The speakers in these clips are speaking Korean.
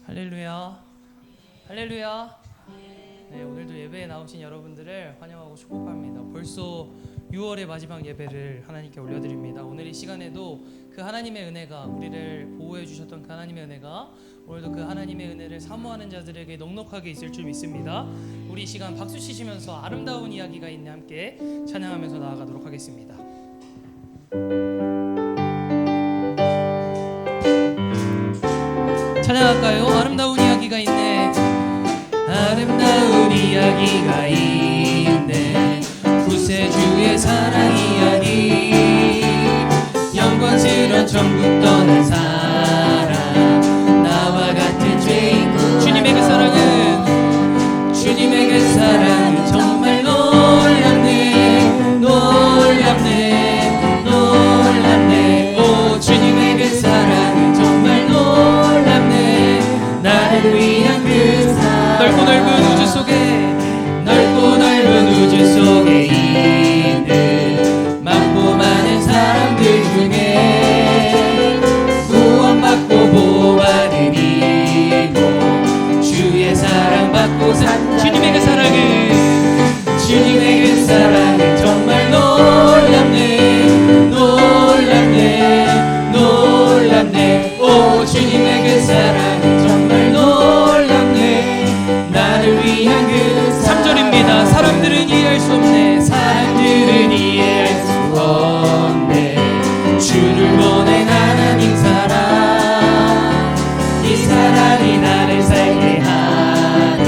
할렐루야, 할렐루야. 네, 오늘도 예배에 나오신 여러분들을 환영하고 축복합니다. 벌써 6월의 마지막 예배를 하나님께 올려드립니다. 오늘 이 시간에도 그 하나님의 은혜가, 우리를 보호해 주셨던 그 하나님의 은혜가 오늘도 그 하나님의 은혜를 사모하는 자들에게 넉넉하게 있을 줄 믿습니다. 우리 이 시간 박수 치시면서 아름다운 이야기가 있네 함께 찬양하면서 나아가도록 하겠습니다. 찬양할까요? 아름다운 이야기가 있네. 아름다운 이야기가 있네. 구세주의 사랑 이야기. 영광스런 천국 떠난 사랑. 나와 같은 죄인. 주님의 그 사랑은, 주님의 그 사랑은 정말 놀랍네. 놀랍네. 놀랍네. 오, 주님의 그 사랑은 정말 놀랍네. 나를 위한 그 사랑. 넓고 넓은 우주 속에, 넓고 넓은 우주 속에 있는 많고 많은 사람들 중에 구원받고 보호받은 이고 주의 사랑받고 산 주님의 그 사랑은, 주님의 그 사랑은 정말 놀랍네. 놀랍네. 놀랍네. 오, 주님의 그 사랑은 정말 놀랍네. 나를 위한 그 3절입니다. 사람들은 이해할 수 없네. 사람들은 이해할 수 없네. 주를 보낸 하나님 사랑. 이 사랑이 나를 살게 하네.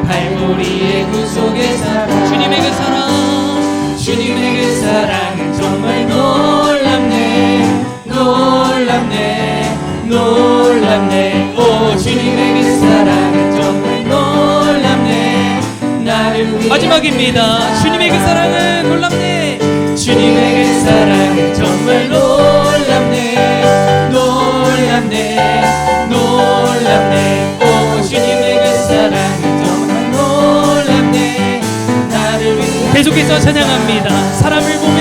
발보리의 구속의 사랑. 주님의 그 사랑, 주님의 그 사랑은 정말 놀랍네. 놀랍네. 놀랍네. 오, 주님의 그 사랑은 정말 놀랍네. 나를 위해. 마지막입니다. 주님의 그 사랑은 놀랍네. 주님의 그 사랑은 정말 놀랍네. 놀랍네. 놀랍네. 오, 주님의 그 사랑은 정말 놀랍네. 나를 위해. 계속해서 찬양합니다. 사람을 보며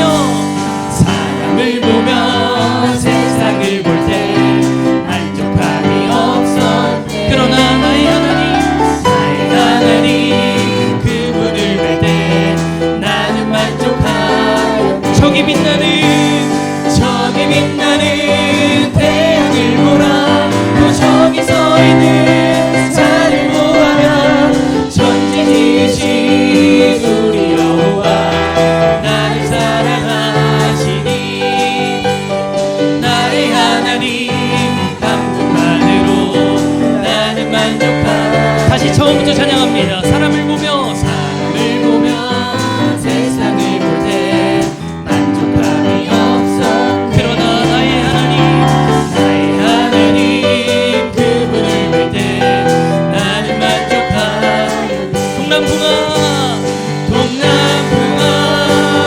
세상을 볼 때 만족함이 없어. 그러나 나의 하나님 그분을 뵐 때 나는 만족하여. 저기 빛나는 태양을 보라. 또 저기 서 있는 자를 보아라. 천지 지으신 우리 여호와 나를 사랑하시니 나의 하나님 한 분만으로 나는 만족하라. 다시 처음부터 찬양합니다. 사람을 보며 세상을 볼 때 만족함이 없어. 그러나 나의 하나님 그분을 볼 때 나는 만족하라. 동남풍아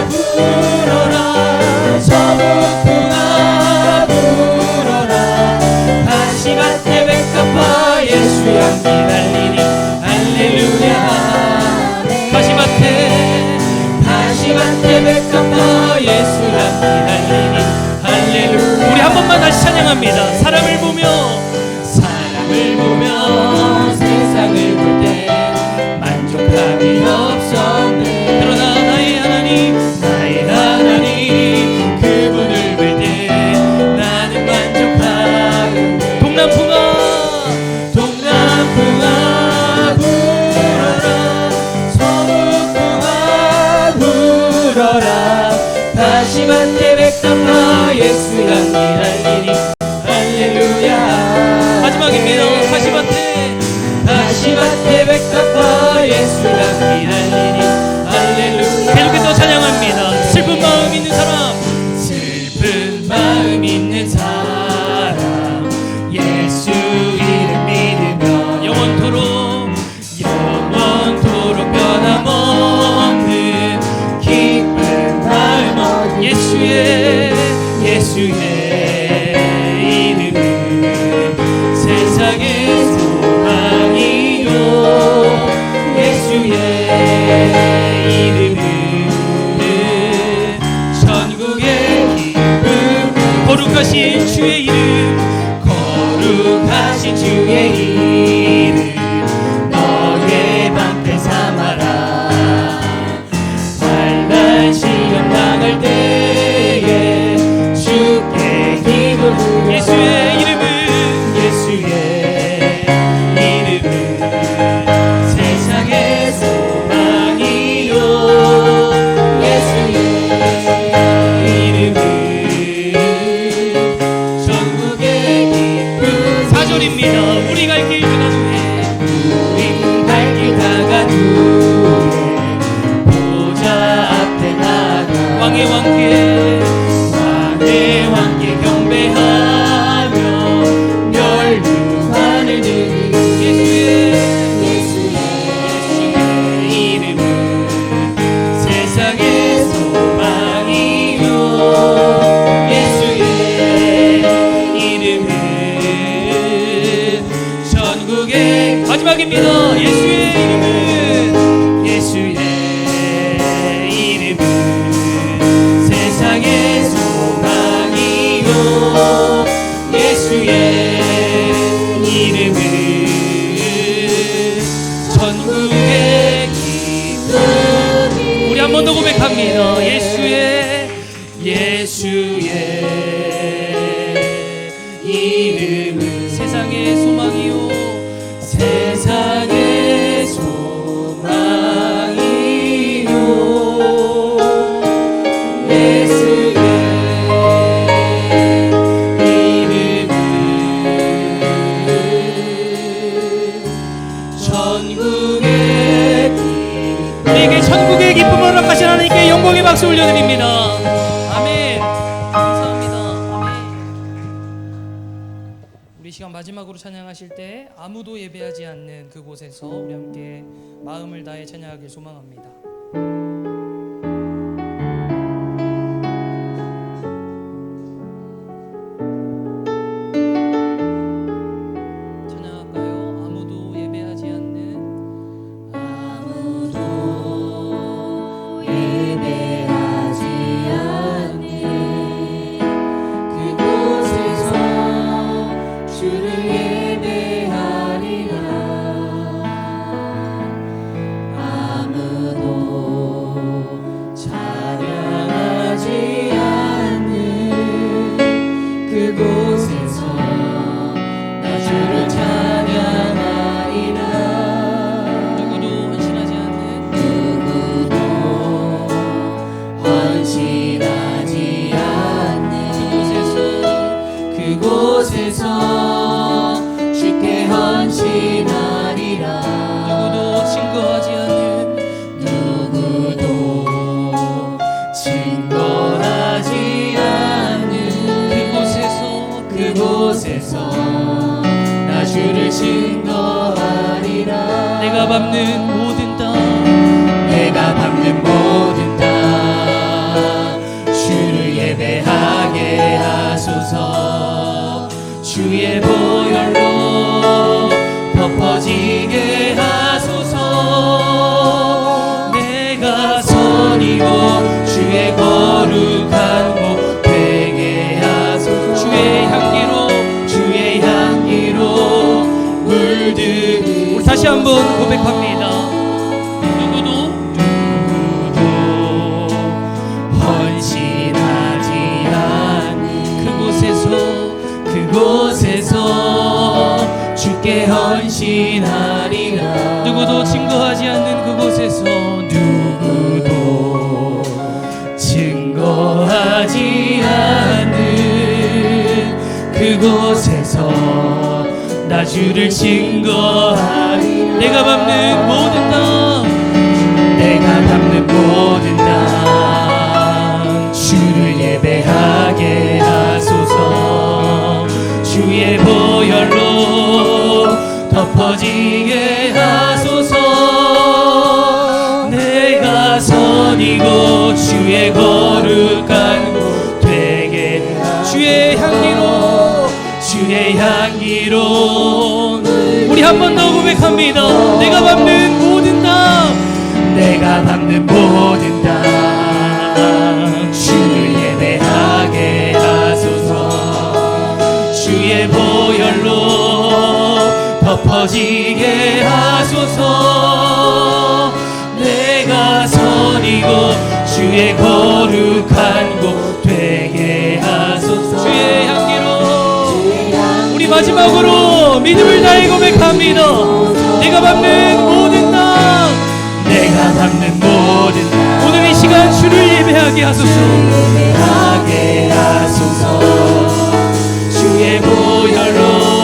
불어라. 서북풍아 불어라. 다시밭에 백합화 예수 향기 달리니 할렐루야. 다시밭에 백합화 예수 향기 달리니 할렐루야. 우리 한 번만 다시 찬양합니다. 사람을 보며 세상을 볼 때 만족함이 없었네. 그러나 나의 하나님 그분을 볼 때 나는 만족하네. 동남풍아 불어라. 서북풍아 불어라. 다시밭에 백합화 예수 향기 달리니 할렐루야. 마지막입니다. 다시밭에 백합화 예수 향기 달리니 할렐루야. 계속해서 찬양합니다. 슬픈 마음 있는 사람 예수 이름 믿으며 영원토록 변함없는 기쁜 마음. 예수의 이름은 세상의 소망이요. 거룩하신 주의 이름 너의 방패 삼아라. 환난 시험 당할 때에 주께 힘을 주어 예수의 이름은 세상의 소망이요. 예수의 이름은 전국의 기쁨. 4절입니다. 우리 갈 길 다간 후에 우린 갈 길 다간 후에 보좌 앞에 나가 왕의 왕께 경배하며 멸류관을 드리는 예수의 이름은 세상의 소망이요. 예수의 이름은 전국의 마지막입니다. 예수의 이름은 세상의 소망이요. 예수의 이름은 전국의 기쁨. 우리 한 번 더 고백합니다. 예수의 이름은 세상의 소망이요. 세상의 소망이요. 예수의 이름은 전국의 기쁨. 우리에게 천국의 기쁨을 허락하신 하나님께 영광의 박수 올려드립니다. 아멘. 감사합니다. 아멘. 우리 시간 마지막으로 찬양하실 때 아무도 예배하지 않는 그곳에서 우리 함께 마음을 다해 찬양하길 소망합니다. 찬양할까요? 아무도 예배하지 않는 예배하지 않는 그곳에서 주를 예배하리라. 아무도 찬양하지 않는 그곳에서 나 주를 찬양하리라. 누구도 헌신하지 않는 헌신하지 않는 그곳에서 주께 헌신하리라. 누구도 증거하지 않는 그곳에서 나 주를 증거하리라. 내가 밟는 모든 땅 주를 예배하게 하소서. 주의 보혈로 덮어지게 하소서. 내가 선이고 주의 거룩한 곳 되게 하소서. 주의 향기로 물들이. 우리 다시 한번 고백합니다. 누구도 헌신하지 않는 그곳에서 주께 헌신하리라. 누구도 증거하지 않는 그곳에서 증거하지 않는 그곳에서 나 주를 증거하리. 내가 밟는 모든 땅 주를 예배하게 하소서. 주의 보혈로 덮어지게 하소서. 내가 선이고 주의 거룩한 곳 되게. 주의 향기로 우리 한 번 더 고백합니다. 내가 밟는 모든 땅 주를 예배하게 하소서. 주의 보혈로 덮어지게 하소서. 내가 선이고 주의 거룩한 곳 되게 하소서. 주의 향기로 우리 마지막으로 믿음을 다해 고백합니다. 내가 밟는 모든 땅, 내가 밟는 모든 땅 오늘 이 시간 주를 예배하게 하소서. 예배하게 하소서. 주의 보혈로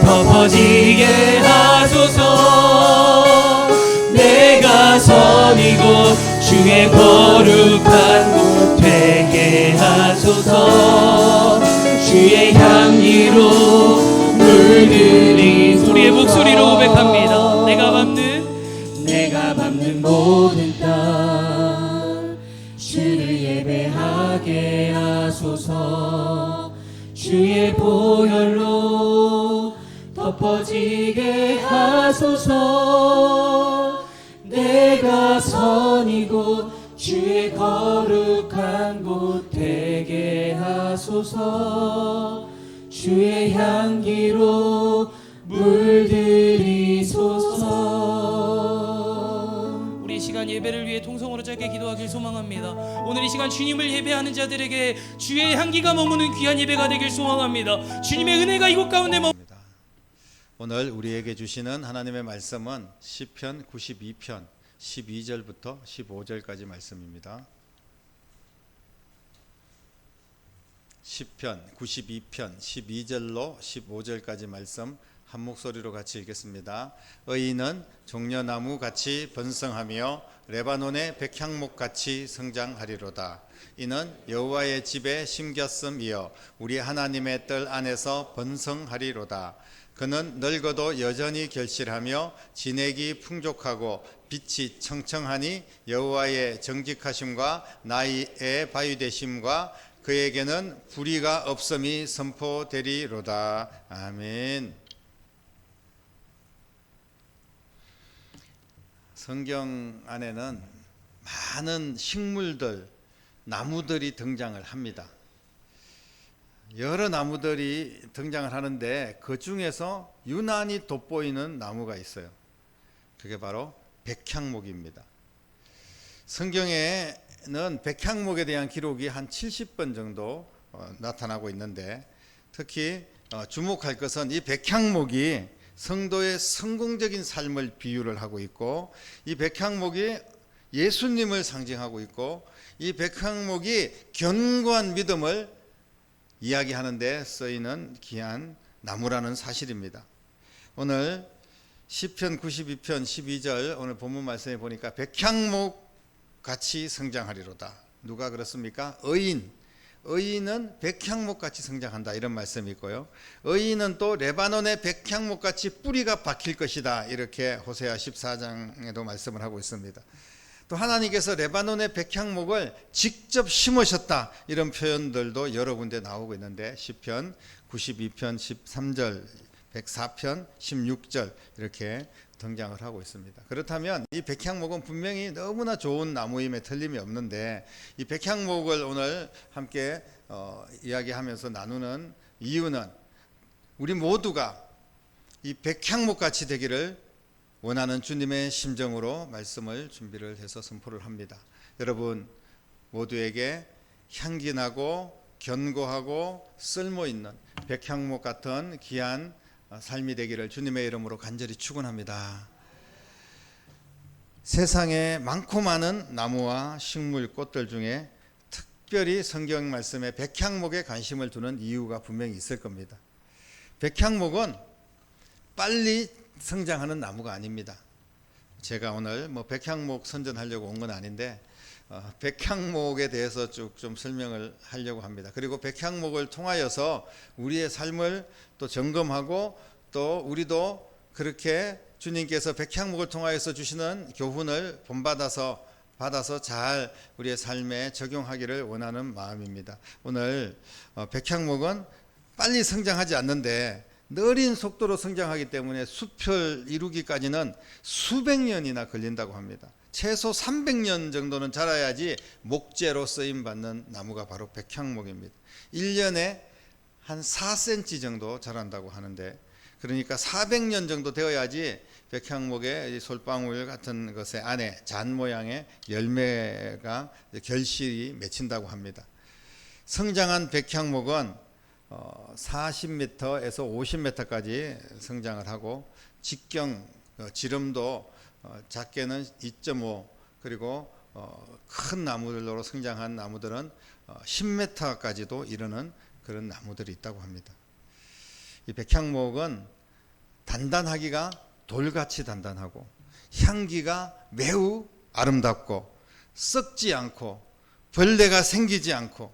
덮어지게 하소서. 내가 선이고 주의 거룩한 곳 되게 하소서. 주의 향기로 물들이 우리의 목소리로 고백합니다. 내가 밟는 모든 땅 주를 예배하게 하소서. 주의 보혈로 덮어지게 하소서. 내가 선이고 주의 거룩한 곳 되게 하소서. 주의 향기로 물들이소서. 우리 이 시간 예배를 위해 통성으로 짧게 기도하길 소망합니다. 오늘 이 시간 주님을 예배하는 자들에게 주의 향기가 머무는 귀한 예배가 되길 소망합니다. 주님의 은혜가 이곳 가운데 오늘 우리에게 주시는 하나님의 말씀은 시편 92편 12절부터 15절까지 말씀입니다. 시편 92편 12절로 15절까지 말씀 한 목소리로 같이 읽겠습니다. 의인은 종려나무 같이 번성하며 레바논의 백향목 같이 성장하리로다. 이는 여호와의 집에 심겼음이여 우리 하나님의 뜰 안에서 번성하리로다. 그는 늙어도 여전히 결실하며 진액이 풍족하고 빛이 청청하니 여호와의 정직하심과 나이의 바위되심과 그에게는 불의가 없음이 선포되리로다. 아멘. 성경 안에는 많은 식물들, 나무들이 등장을 합니다. 여러 나무들이 등장을 하는데 그 중에서 유난히 돋보이는 나무가 있어요. 그게 바로 백향목입니다. 성경에는 백향목에 대한 기록이 한 70번 정도 나타나고 있는데 특히 주목할 것은 이 백향목이 성도의 성공적인 삶을 비유를 하고 있고 이 백향목이 예수님을 상징하고 있고 이 백향목이 견고한 믿음을 이야기하는 데 쓰이는 귀한 나무라는 사실입니다. 오늘 시편 92편 12절 오늘 본문 말씀에 보니까 백향목 같이 성장하리로다. 누가 그렇습니까? 의인은 백향목 같이 성장한다 이런 말씀이 있고요. 의인은 또 레바논의 백향목 같이 뿌리가 박힐 것이다 이렇게 호세아 14장에도 말씀을 하고 있습니다. 또 하나님께서 레바논의 백향목을 직접 심으셨다 이런 표현들도 여러 군데 나오고 있는데 시편 92편 13절 104편 16절 이렇게 등장을 하고 있습니다. 그렇다면 이 백향목은 분명히 너무나 좋은 나무임에 틀림이 없는데 이 백향목을 오늘 함께 이야기하면서 나누는 이유는 우리 모두가 이 백향목 같이 되기를 원하는 주님의 심정으로 말씀을 준비를 해서 선포를 합니다. 여러분 모두에게 향기나고 견고하고 쓸모있는 백향목 같은 귀한 삶이 되기를 주님의 이름으로 간절히 축원합니다. 세상에 많고 많은 나무와 식물, 꽃들 중에 특별히 성경 말씀에 백향목에 관심을 두는 이유가 분명히 있을 겁니다. 백향목은 빨리 성장하는 나무가 아닙니다. 제가 오늘 백향목 선전하려고 온 건 아닌데 백향목에 대해서 쭉 좀 설명을 하려고 합니다. 그리고 백향목을 통하여서 우리의 삶을 또 점검하고 또 우리도 그렇게 주님께서 백향목을 통하여서 주시는 교훈을 본받아서 잘 우리의 삶에 적용하기를 원하는 마음입니다. 오늘 백향목은 빨리 성장하지 않는데 느린 속도로 성장하기 때문에 숲을 이루기까지는 수백 년이나 걸린다고 합니다. 최소 300년 정도는 자라야지 목재로 쓰임받는 나무가 바로 백향목입니다. 1년에 한 4cm 정도 자란다고 하는데 그러니까 400년 정도 되어야지 백향목의 솔방울 같은 것의 안에 잔 모양의 열매가 결실이 맺힌다고 합니다. 성장한 백향목은 40m에서 50m까지 성장을 하고 직경 지름도 작게는 2.5 그리고 큰 나무들로 성장한 나무들은 10m까지도 이르는 그런 나무들이 있다고 합니다. 이 백향목은 단단하기가 돌같이 단단하고 향기가 매우 아름답고 썩지 않고 벌레가 생기지 않고,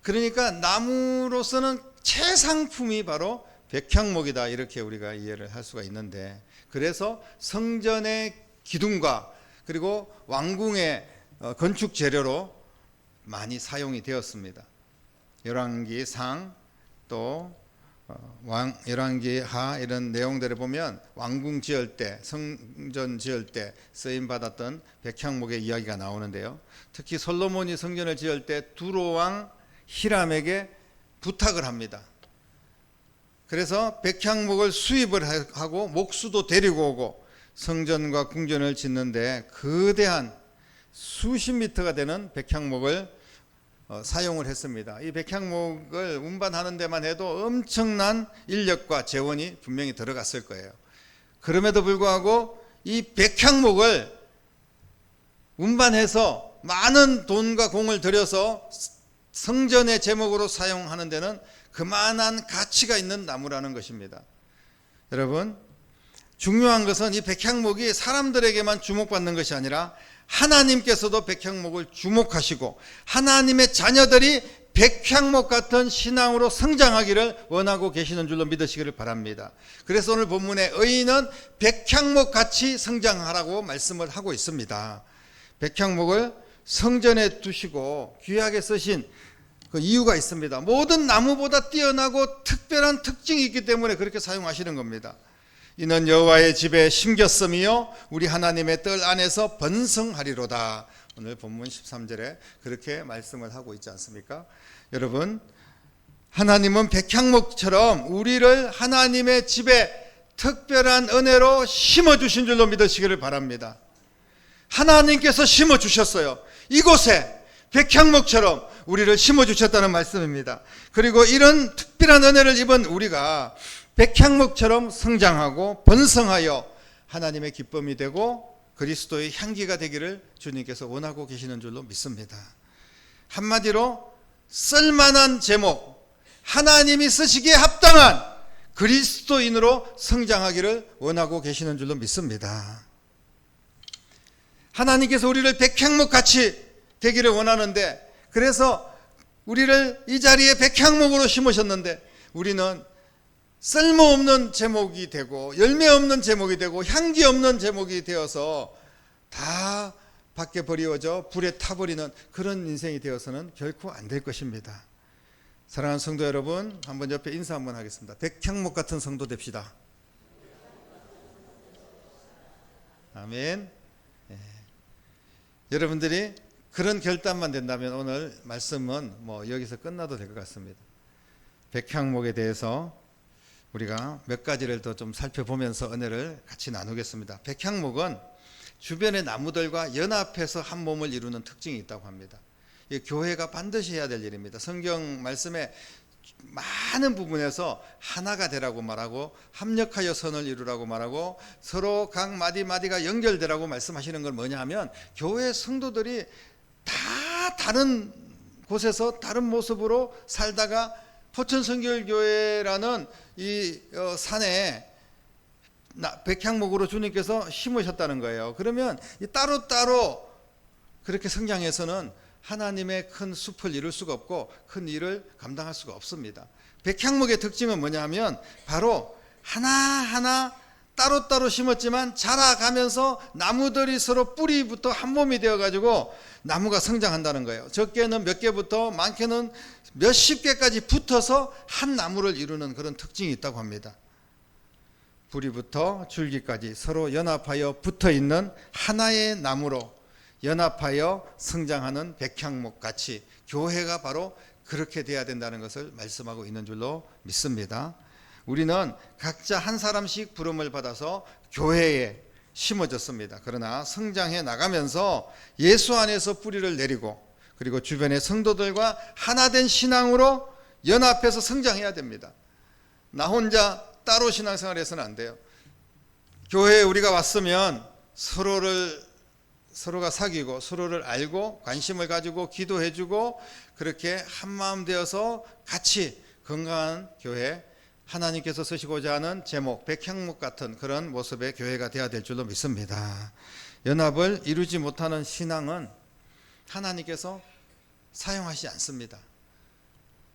그러니까 나무로서는 최상품이 바로 백향목이다, 이렇게 우리가 이해를 할 수가 있는데, 그래서 성전의 기둥과 그리고 왕궁의 건축 재료로 많이 사용이 되었습니다. 열왕기상 또 열왕기하 이런 내용들을 보면 왕궁 지을 때, 성전 지을 때 쓰임 받았던 백향목의 이야기가 나오는데요. 특히 솔로몬이 성전을 지을 때 두로 왕 히람에게 부탁을 합니다. 그래서 백향목을 수입을 하고 목수도 데리고 오고 성전과 궁전을 짓는데 거대한 수십 미터가 되는 백향목을 사용을 했습니다. 이 백향목을 운반하는 데만 해도 엄청난 인력과 재원이 분명히 들어갔을 거예요. 그럼에도 불구하고 이 백향목을 운반해서 많은 돈과 공을 들여서 성전의 제목으로 사용하는 데는 그만한 가치가 있는 나무라는 것입니다. 여러분, 중요한 것은 이 백향목이 사람들에게만 주목받는 것이 아니라 하나님께서도 백향목을 주목하시고 하나님의 자녀들이 백향목 같은 신앙으로 성장하기를 원하고 계시는 줄로 믿으시기를 바랍니다. 그래서 오늘 본문에 의인은 백향목 같이 성장하라고 말씀을 하고 있습니다. 백향목을 성전에 두시고 귀하게 쓰신 그 이유가 있습니다. 모든 나무보다 뛰어나고 특별한 특징이 있기 때문에 그렇게 사용하시는 겁니다. 이는 여호와의 집에 심겼음이요 우리 하나님의 뜰 안에서 번성하리로다. 오늘 본문 13절에 그렇게 말씀을 하고 있지 않습니까? 여러분, 하나님은 백향목처럼 우리를 하나님의 집에 특별한 은혜로 심어주신 줄로 믿으시기를 바랍니다. 하나님께서 심어주셨어요. 이곳에 백향목처럼 우리를 심어주셨다는 말씀입니다. 그리고 이런 특별한 은혜를 입은 우리가 백향목처럼 성장하고 번성하여 하나님의 기쁨이 되고 그리스도의 향기가 되기를 주님께서 원하고 계시는 줄로 믿습니다. 한마디로 쓸만한 제목, 하나님이 쓰시기에 합당한 그리스도인으로 성장하기를 원하고 계시는 줄로 믿습니다. 하나님께서 우리를 백향목같이 되기를 원하는데, 그래서 우리를 이 자리에 백향목으로 심으셨는데 우리는 쓸모없는 제목이 되고 열매 없는 제목이 되고 향기 없는 제목이 되어서 다 밖에 버리워져 불에 타버리는 그런 인생이 되어서는 결코 안 될 것입니다. 사랑하는 성도 여러분, 한번 옆에 인사 한번 하겠습니다. 백향목 같은 성도 됩시다. 아멘. 여러분들이 그런 결단만 된다면 오늘 말씀은 여기서 끝나도 될 것 같습니다. 백향목에 대해서 우리가 몇 가지를 더 좀 살펴보면서 은혜를 같이 나누겠습니다. 백향목은 주변의 나무들과 연합해서 한 몸을 이루는 특징이 있다고 합니다. 이 교회가 반드시 해야 될 일입니다. 성경 말씀에 많은 부분에서 하나가 되라고 말하고 합력하여 선을 이루라고 말하고 서로 각 마디마디가 연결되라고 말씀하시는 건 뭐냐 하면 교회 성도들이 다 다른 곳에서 다른 모습으로 살다가 포천성결교회라는 이 산에 백향목으로 주님께서 심으셨다는 거예요. 그러면 따로따로 그렇게 성장해서는 하나님의 큰 숲을 이룰 수가 없고 큰 일을 감당할 수가 없습니다. 백향목의 특징은 뭐냐 하면 바로 하나하나 따로따로 심었지만 자라가면서 나무들이 서로 뿌리부터 한 몸이 되어가지고 나무가 성장한다는 거예요. 적게는 몇 개부터 많게는 몇십 개까지 붙어서 한 나무를 이루는 그런 특징이 있다고 합니다. 뿌리부터 줄기까지 서로 연합하여 붙어있는 하나의 나무로 연합하여 성장하는 백향목 같이 교회가 바로 그렇게 돼야 된다는 것을 말씀하고 있는 줄로 믿습니다. 우리는 각자 한 사람씩 부름을 받아서 교회에 심어졌습니다. 그러나 성장해 나가면서 예수 안에서 뿌리를 내리고 그리고 주변의 성도들과 하나된 신앙으로 연합해서 성장해야 됩니다. 나 혼자 따로 신앙생활 해서는 안 돼요. 교회에 우리가 왔으면 서로가 사귀고 서로를 알고 관심을 가지고 기도해주고 그렇게 한마음 되어서 같이 건강한 교회, 하나님께서 쓰시고자 하는 제목, 백향목 같은 그런 모습의 교회가 되어야 될 줄로 믿습니다. 연합을 이루지 못하는 신앙은 하나님께서 사용하시지 않습니다.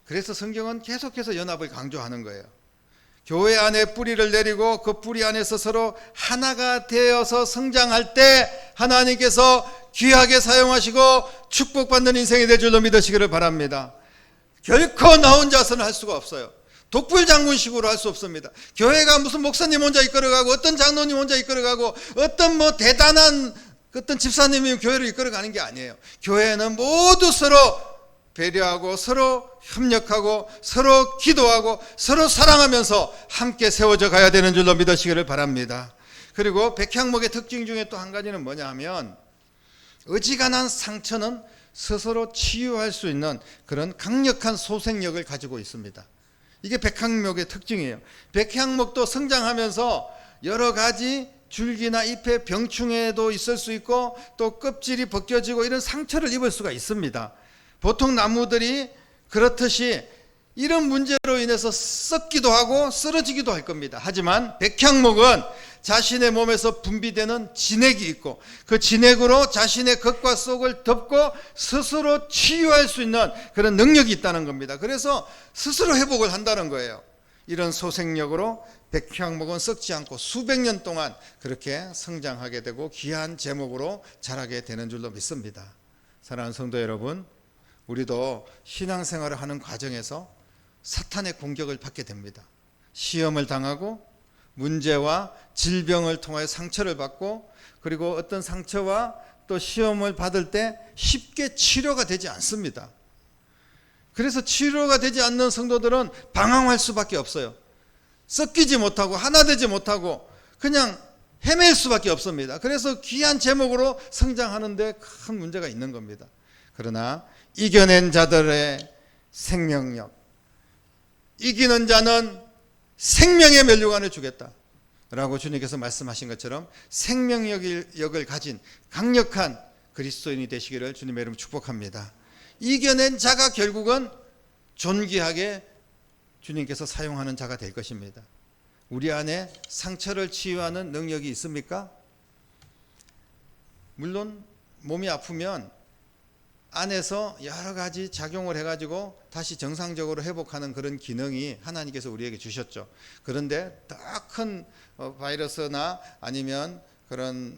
그래서 성경은 계속해서 연합을 강조하는 거예요. 교회 안에 뿌리를 내리고 그 뿌리 안에서 서로 하나가 되어서 성장할 때 하나님께서 귀하게 사용하시고 축복받는 인생이 될 줄로 믿으시기를 바랍니다. 결코 나 혼자서는 할 수가 없어요. 독불장군식으로 할 수 없습니다. 교회가 무슨 목사님 혼자 이끌어가고 어떤 장로님 혼자 이끌어가고 어떤 대단한 어떤 집사님이 교회를 이끌어가는 게 아니에요. 교회는 모두 서로 배려하고 서로 협력하고 서로 기도하고 서로 사랑하면서 함께 세워져 가야 되는 줄로 믿으시기를 바랍니다. 그리고 백향목의 특징 중에 또 한 가지는 뭐냐 하면 어지간한 상처는 스스로 치유할 수 있는 그런 강력한 소생력을 가지고 있습니다. 이게 백향목의 특징이에요. 백향목도 성장하면서 여러 가지 줄기나 잎의 병충해도 있을 수 있고 또 껍질이 벗겨지고 이런 상처를 입을 수가 있습니다. 보통 나무들이 그렇듯이 이런 문제로 인해서 썩기도 하고 쓰러지기도 할 겁니다. 하지만 백향목은 자신의 몸에서 분비되는 진액이 있고 그 진액으로 자신의 겉과 속을 덮고 스스로 치유할 수 있는 그런 능력이 있다는 겁니다. 그래서 스스로 회복을 한다는 거예요. 이런 소생력으로 백향목은 썩지 않고 수백 년 동안 그렇게 성장하게 되고 귀한 제목으로 자라게 되는 줄로 믿습니다. 사랑하는 성도 여러분, 우리도 신앙생활을 하는 과정에서 사탄의 공격을 받게 됩니다. 시험을 당하고 문제와 질병을 통하여 상처를 받고 그리고 어떤 상처와 또 시험을 받을 때 쉽게 치료가 되지 않습니다. 그래서 치료가 되지 않는 성도들은 방황할 수밖에 없어요. 섞이지 못하고 하나 되지 못하고 그냥 헤맬 수밖에 없습니다. 그래서 귀한 제목으로 성장하는데 큰 문제가 있는 겁니다. 그러나 이겨낸 자들의 생명력, 이기는 자는 생명의 면류관을 주겠다 라고 주님께서 말씀하신 것처럼 생명력을 가진 강력한 그리스도인이 되시기를 주님의 이름으로 축복합니다. 이겨낸 자가 결국은 존귀하게 주님께서 사용하는 자가 될 것입니다. 우리 안에 상처를 치유하는 능력이 있습니까? 물론 몸이 아프면 안에서 여러 가지 작용을 해가지고 다시 정상적으로 회복하는 그런 기능이 하나님께서 우리에게 주셨죠. 그런데 더 큰 바이러스나 아니면 그런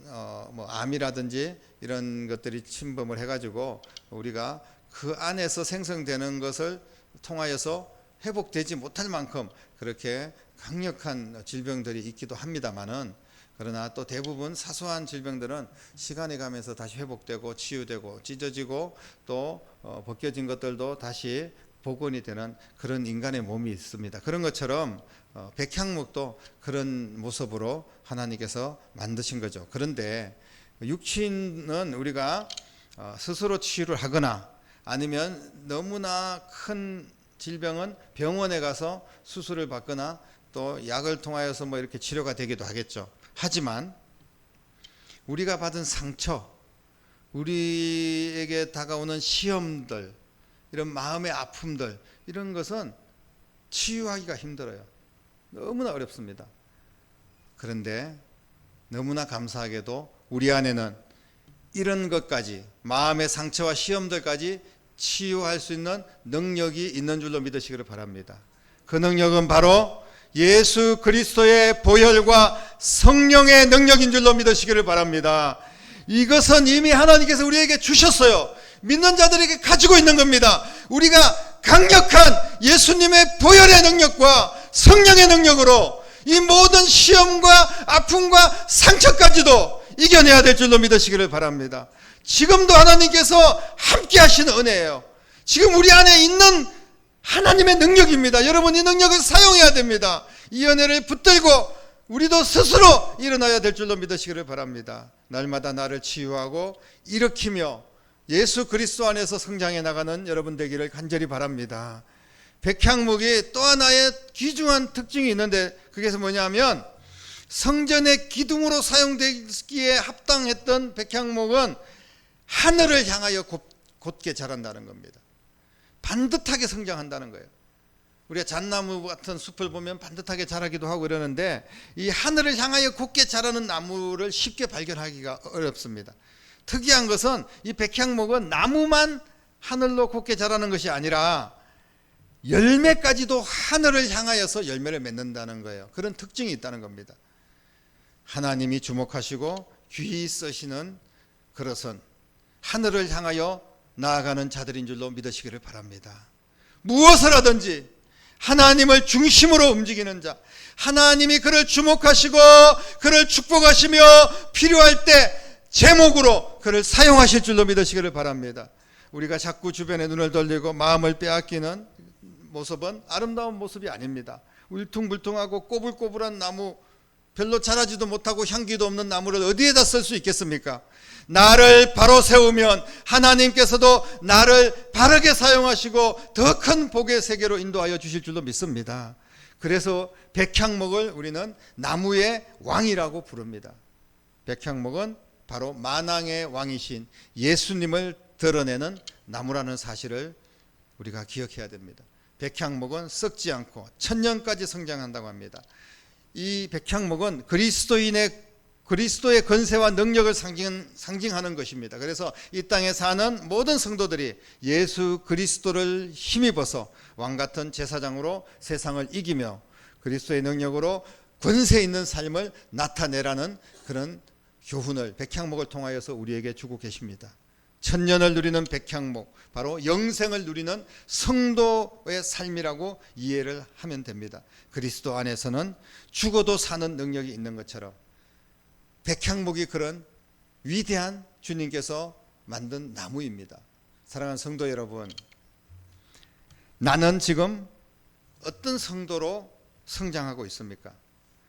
암이라든지 이런 것들이 침범을 해가지고 우리가 그 안에서 생성되는 것을 통하여서 회복되지 못할 만큼 그렇게 강력한 질병들이 있기도 합니다만은 그러나 또 대부분 사소한 질병들은 시간이 가면서 다시 회복되고 치유되고 찢어지고 또 벗겨진 것들도 다시 복원이 되는 그런 인간의 몸이 있습니다. 그런 것처럼 백향목도 그런 모습으로 하나님께서 만드신 거죠. 그런데 육신은 우리가 스스로 치유를 하거나 아니면 너무나 큰 질병은 병원에 가서 수술을 받거나 또 약을 통하여서 이렇게 치료가 되기도 하겠죠. 하지만 우리가 받은 상처, 우리에게 다가오는 시험들, 이런 마음의 아픔들, 이런 것은 치유하기가 힘들어요. 너무나 어렵습니다. 그런데 너무나 감사하게도 우리 안에는 이런 것까지, 마음의 상처와 시험들까지 치유할 수 있는 능력이 있는 줄로 믿으시기를 바랍니다. 그 능력은 바로 예수 그리스도의 보혈과 성령의 능력인 줄로 믿으시기를 바랍니다. 이것은 이미 하나님께서 우리에게 주셨어요. 믿는 자들에게 가지고 있는 겁니다. 우리가 강력한 예수님의 보혈의 능력과 성령의 능력으로 이 모든 시험과 아픔과 상처까지도 이겨내야 될 줄로 믿으시기를 바랍니다. 지금도 하나님께서 함께 하시는 은혜예요. 지금 우리 안에 있는 하나님의 능력입니다. 여러분, 이 능력을 사용해야 됩니다. 이 은혜를 붙들고 우리도 스스로 일어나야 될 줄로 믿으시기를 바랍니다. 날마다 나를 치유하고 일으키며 예수 그리스도 안에서 성장해 나가는 여러분 되기를 간절히 바랍니다. 백향목이 또 하나의 귀중한 특징이 있는데 그게 뭐냐면 성전의 기둥으로 사용되기에 합당했던 백향목은 하늘을 향하여 곧게 자란다는 겁니다. 반듯하게 성장한다는 거예요. 우리가 잣나무 같은 숲을 보면 반듯하게 자라기도 하고 이러는데 이 하늘을 향하여 곧게 자라는 나무를 쉽게 발견하기가 어렵습니다. 특이한 것은 이 백향목은 나무만 하늘로 곧게 자라는 것이 아니라 열매까지도 하늘을 향하여서 열매를 맺는다는 거예요. 그런 특징이 있다는 겁니다. 하나님이 주목하시고 귀히 쓰시는 그릇은 하늘을 향하여 나아가는 자들인 줄로 믿으시기를 바랍니다. 무엇을 하든지 하나님을 중심으로 움직이는 자, 하나님이 그를 주목하시고 그를 축복하시며 필요할 때 제목으로 그를 사용하실 줄로 믿으시기를 바랍니다. 우리가 자꾸 주변에 눈을 돌리고 마음을 빼앗기는 모습은 아름다운 모습이 아닙니다. 울퉁불퉁하고 꼬불꼬불한 나무, 별로 자라지도 못하고 향기도 없는 나무를 어디에다 쓸 수 있겠습니까? 나를 바로 세우면 하나님께서도 나를 바르게 사용하시고 더 큰 복의 세계로 인도하여 주실 줄로 믿습니다. 그래서 백향목을 우리는 나무의 왕이라고 부릅니다. 백향목은 바로 만왕의 왕이신 예수님을 드러내는 나무라는 사실을 우리가 기억해야 됩니다. 백향목은 썩지 않고 천년까지 성장한다고 합니다. 이 백향목은 그리스도의 권세와 능력을 상징하는 것입니다. 그래서 이 땅에 사는 모든 성도들이 예수 그리스도를 힘입어서 왕같은 제사장으로 세상을 이기며 그리스도의 능력으로 권세 있는 삶을 나타내라는 그런 교훈을 백향목을 통하여서 우리에게 주고 계십니다. 천년을 누리는 백향목, 바로 영생을 누리는 성도의 삶이라고 이해를 하면 됩니다. 그리스도 안에서는 죽어도 사는 능력이 있는 것처럼 백향목이 그런 위대한 주님께서 만든 나무입니다. 사랑하는 성도 여러분, 나는 지금 어떤 성도로 성장하고 있습니까?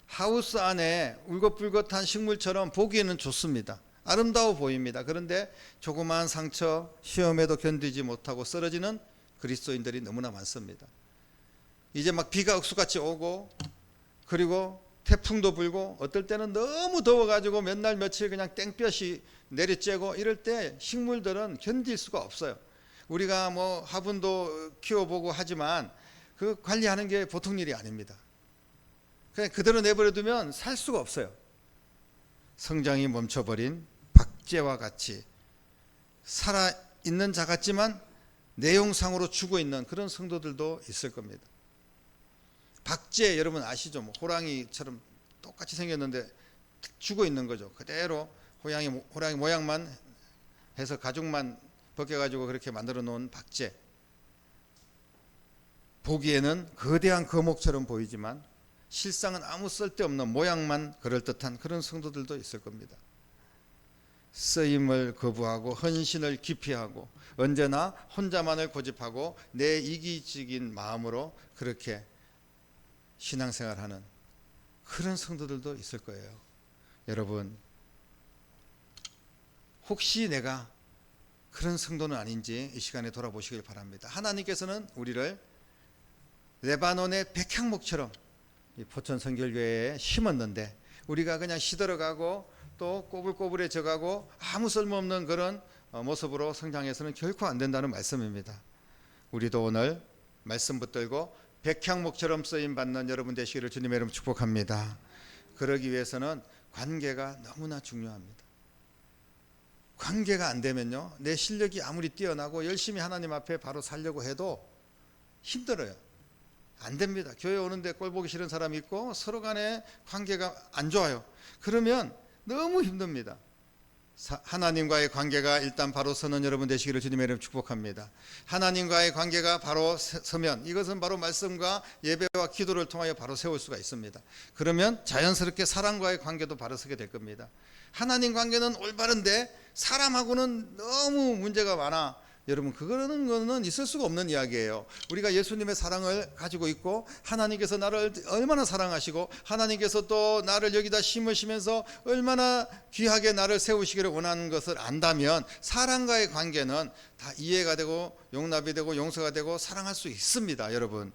하우스 안에 울긋불긋한 식물처럼 보기에는 좋습니다. 아름다워 보입니다. 그런데 조그마한 상처, 시험에도 견디지 못하고 쓰러지는 그리스도인들이 너무나 많습니다. 이제 막 비가 억수같이 오고 그리고 태풍도 불고 어떨 때는 너무 더워가지고 몇 날 며칠 그냥 땡볕이 내리쬐고 이럴 때 식물들은 견딜 수가 없어요. 우리가 뭐 화분도 키워보고 하지만 그 관리하는 게 보통 일이 아닙니다. 그냥 그대로 내버려두면 살 수가 없어요. 성장이 멈춰버린 박제와 같이 살아있는 자 같지만 내용상으로 죽어있는 그런 성도들도 있을 겁니다. 박제 여러분 아시죠? 뭐 호랑이처럼 똑같이 생겼는데 죽어있는 거죠. 그대로 호랑이 모양만 해서 가죽만 벗겨가지고 그렇게 만들어 놓은 박제. 보기에는 거대한 거목처럼 보이지만 실상은 아무 쓸데없는 모양만 그럴듯한 그런 성도들도 있을 겁니다. 쓰임을 거부하고 헌신을 기피하고 언제나 혼자만을 고집하고 내 이기적인 마음으로 그렇게 신앙생활하는 그런 성도들도 있을 거예요. 여러분, 혹시 내가 그런 성도는 아닌지 이 시간에 돌아보시길 바랍니다. 하나님께서는 우리를 레바논의 백향목처럼 이 포천 선결교회에 심었는데 우리가 그냥 시들어가고 또 꼬불꼬불해져가고 아무 쓸모없는 그런 모습으로 성장해서는 결코 안 된다는 말씀입니다. 우리도 오늘 말씀 붙들고 백향목처럼 쓰임받는 여러분 되시기를 주님의 이름으로 축복합니다. 그러기 위해서는 관계가 너무나 중요합니다. 관계가 안 되면요, 내 실력이 아무리 뛰어나고 열심히 하나님 앞에 바로 살려고 해도 힘들어요. 안 됩니다. 교회 오는데 꼴 보기 싫은 사람이 있고 서로 간에 관계가 안 좋아요. 그러면 너무 힘듭니다. 하나님과의 관계가 일단 바로 서는 여러분 되시기를 주님의 이름으로 축복합니다. 하나님과의 관계가 바로 서면 이것은 바로 말씀과 예배와 기도를 통하여 바로 세울 수가 있습니다. 그러면 자연스럽게 사람과의 관계도 바로 서게 될 겁니다. 하나님 관계는 올바른데 사람하고는 너무 문제가 많아. 여러분 그거는 거는 있을 수가 없는 이야기예요. 우리가 예수님의 사랑을 가지고 있고 하나님께서 나를 얼마나 사랑하시고 하나님께서 또 나를 여기다 심으시면서 얼마나 귀하게 나를 세우시기를 원하는 것을 안다면 사랑과의 관계는 다 이해가 되고 용납이 되고 용서가 되고 사랑할 수 있습니다, 여러분.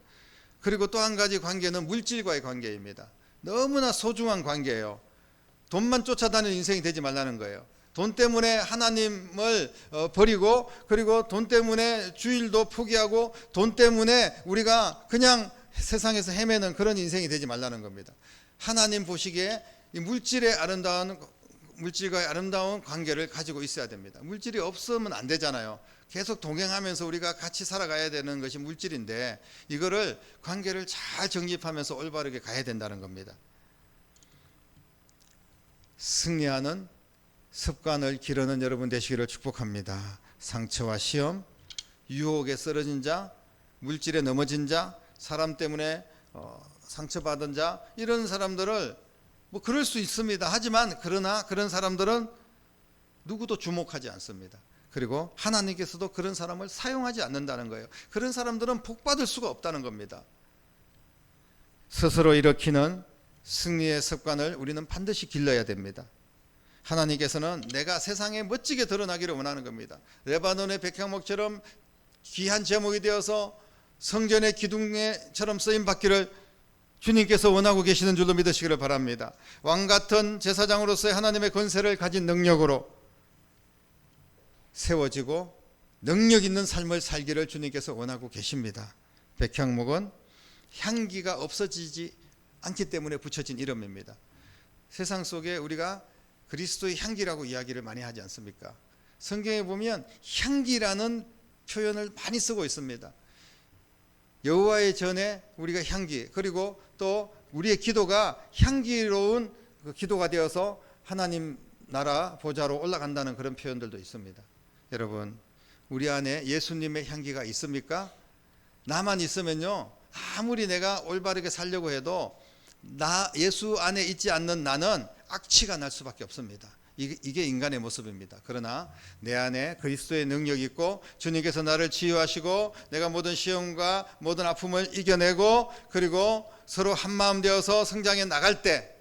그리고 또 한 가지 관계는 물질과의 관계입니다. 너무나 소중한 관계예요. 돈만 쫓아다니는 인생이 되지 말라는 거예요. 돈 때문에 하나님을 버리고 그리고 돈 때문에 주일도 포기하고 돈 때문에 우리가 그냥 세상에서 헤매는 그런 인생이 되지 말라는 겁니다. 하나님 보시기에 이 물질과의 아름다운 관계를 가지고 있어야 됩니다. 물질이 없으면 안 되잖아요. 계속 동행하면서 우리가 같이 살아가야 되는 것이 물질인데 이거를 관계를 잘 정립하면서 올바르게 가야 된다는 겁니다. 승리하는 습관을 기르는 여러분 되시기를 축복합니다. 상처와 시험, 유혹에 쓰러진 자, 물질에 넘어진 자, 사람 때문에 상처받은 자, 이런 사람들을 뭐 그럴 수 있습니다. 하지만 그러나 그런 사람들은 누구도 주목하지 않습니다. 그리고 하나님께서도 그런 사람을 사용하지 않는다는 거예요. 그런 사람들은 복받을 수가 없다는 겁니다. 스스로 일으키는 승리의 습관을 우리는 반드시 길러야 됩니다. 하나님께서는 내가 세상에 멋지게 드러나기를 원하는 겁니다. 레바논의 백향목처럼 귀한 제목이 되어서 성전의 기둥처럼 쓰임받기를 주님께서 원하고 계시는 줄로 믿으시기를 바랍니다. 왕같은 제사장으로서의 하나님의 권세를 가진 능력으로 세워지고 능력 있는 삶을 살기를 주님께서 원하고 계십니다. 백향목은 향기가 없어지지 않기 때문에 붙여진 이름입니다. 세상 속에 우리가 그리스도의 향기라고 이야기를 많이 하지 않습니까? 성경에 보면 향기라는 표현을 많이 쓰고 있습니다. 여호와의 전에 우리가 향기, 그리고 또 우리의 기도가 향기로운 기도가 되어서 하나님 나라 보좌로 올라간다는 그런 표현들도 있습니다. 여러분, 우리 안에 예수님의 향기가 있습니까? 나만 있으면요, 아무리 내가 올바르게 살려고 해도 예수 안에 있지 않는 나는 악취가 날 수밖에 없습니다. 이게 인간의 모습입니다. 그러나 내 안에 그리스도의 능력이 있고 주님께서 나를 치유하시고 내가 모든 시험과 모든 아픔을 이겨내고 그리고 서로 한마음 되어서 성장해 나갈 때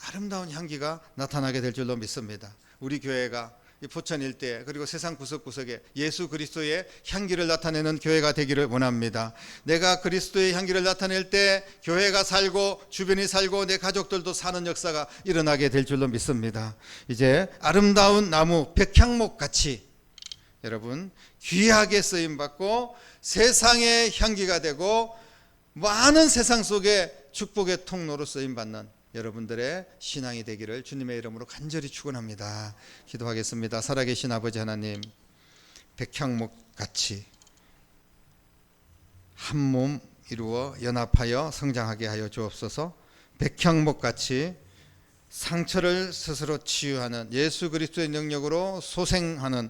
아름다운 향기가 나타나게 될 줄로 믿습니다. 우리 교회가 이 포천 일대 그리고 세상 구석구석에 예수 그리스도의 향기를 나타내는 교회가 되기를 원합니다. 내가 그리스도의 향기를 나타낼 때 교회가 살고 주변이 살고 내 가족들도 사는 역사가 일어나게 될 줄로 믿습니다. 이제 아름다운 나무 백향목 같이 여러분 귀하게 쓰임받고 세상의 향기가 되고 많은 세상 속에 축복의 통로로 쓰임받는 여러분들의 신앙이 되기를 주님의 이름으로 간절히 축원합니다. 기도하겠습니다. 살아계신 아버지 하나님, 백향목같이 한 몸 이루어 연합하여 성장하게 하여 주옵소서. 백향목같이 상처를 스스로 치유하는 예수 그리스도의 능력으로 소생하는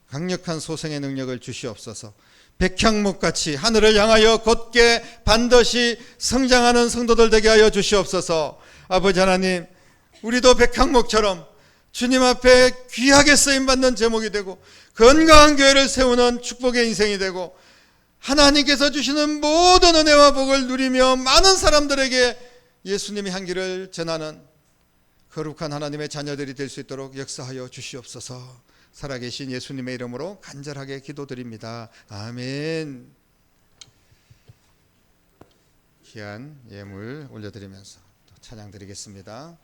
강력한 소생의 능력을 주시옵소서. 백향목같이 하늘을 향하여 곧게 반드시 성장하는 성도들 되게 하여 주시옵소서. 아버지 하나님, 우리도 백향목처럼 주님 앞에 귀하게 쓰임받는 제목이 되고 건강한 교회를 세우는 축복의 인생이 되고 하나님께서 주시는 모든 은혜와 복을 누리며 많은 사람들에게 예수님의 향기를 전하는 거룩한 하나님의 자녀들이 될 수 있도록 역사하여 주시옵소서. 살아계신 예수님의 이름으로 간절하게 기도드립니다. 아멘. 귀한 예물 올려드리면서 찬양 드리겠습니다.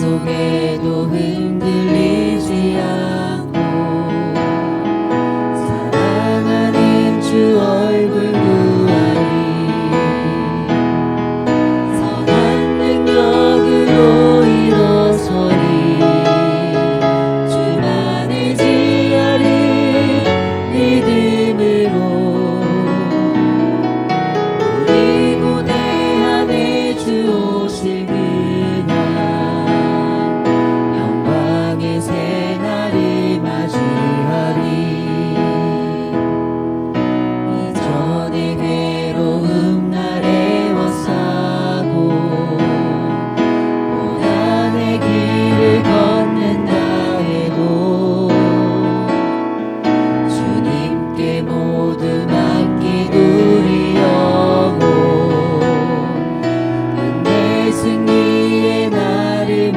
속에도 흔들리지 않고 사랑하는 주 얼굴 구하리 선한 능력으로 일어서리 주만을 지어리 믿음으로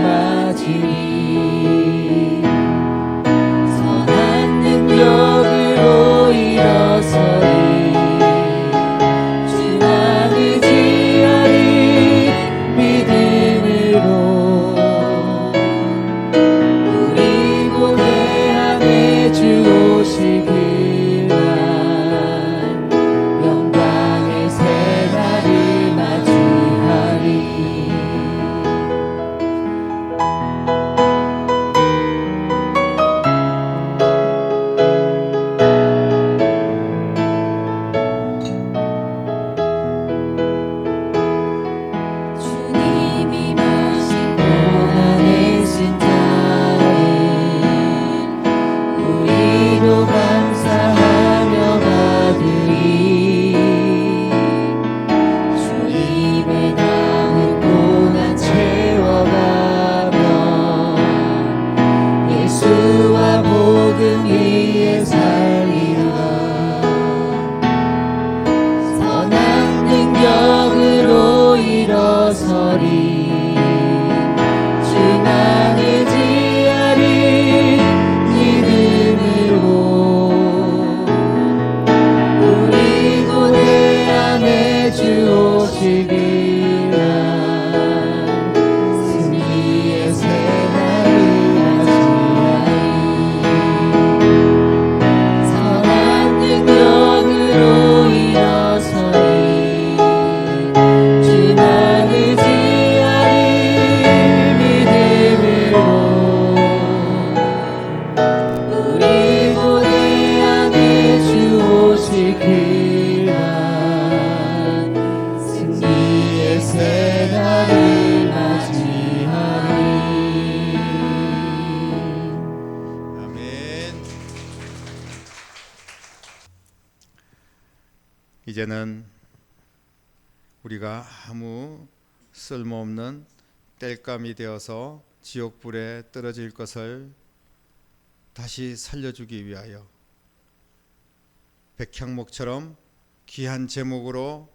맞으리 선한 능력으로 일어서리 주만 의지하리 믿음으로 우리 고뇌함에 주 오시기만 영광의 새날을 맞이하리 주님이 모신 고난의 신자를 우리도 감사하며 받으리 주님의 남은 고난 채워가며 예수와 복음 위에 살리라 선한 능력으로 일어서리 주만 의지하리 믿음으로 우리 고뇌함에 주 오시기란 승리의 새날을 맞이하리 선한 능력으로 일어서리 주만 의지하리 믿음으로 우리 고뇌함에 주 오시기란 승리의 새날을 맞이하리 아멘. 이제는 우리가 아무 쓸모없는 땔감이 되어서 지옥불에 떨어질 것을 다시 살려주기 위하여 백향목처럼 귀한 제목으로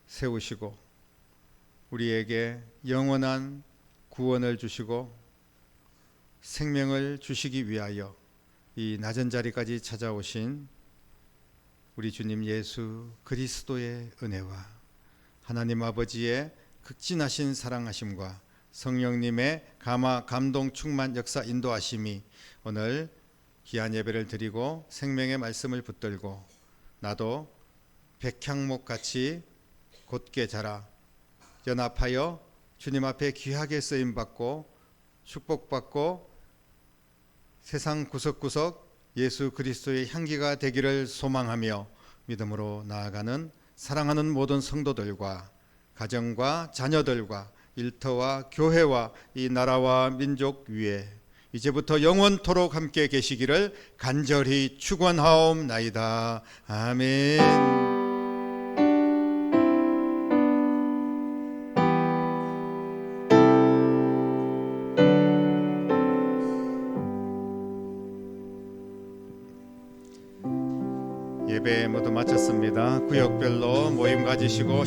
세우시고 우리에게 영원한 구원을 주시고 생명을 주시기 위하여 이 낮은 자리까지 찾아오신 우리 주님 예수 그리스도의 은혜와 하나님 아버지의 극진하신 사랑하심과 성령님의 감화 감동 충만 역사 인도하심이 오늘 귀한 예배를 드리고 생명의 말씀을 붙들고 나도 백향목같이 곧게 자라 연합하여 주님 앞에 귀하게 쓰임받고 축복받고 세상 구석구석 예수 그리스도의 향기가 되기를 소망하며 믿음으로 나아가는 사랑하는 모든 성도들과 가정과 자녀들과 일터와 교회와 이 나라와 민족 위에 이제부터 영원토록 함께 계시기를 간절히 축원하옵나이다. 아멘. 예배 모두 마쳤습니다. 구역별로 모임 가지시고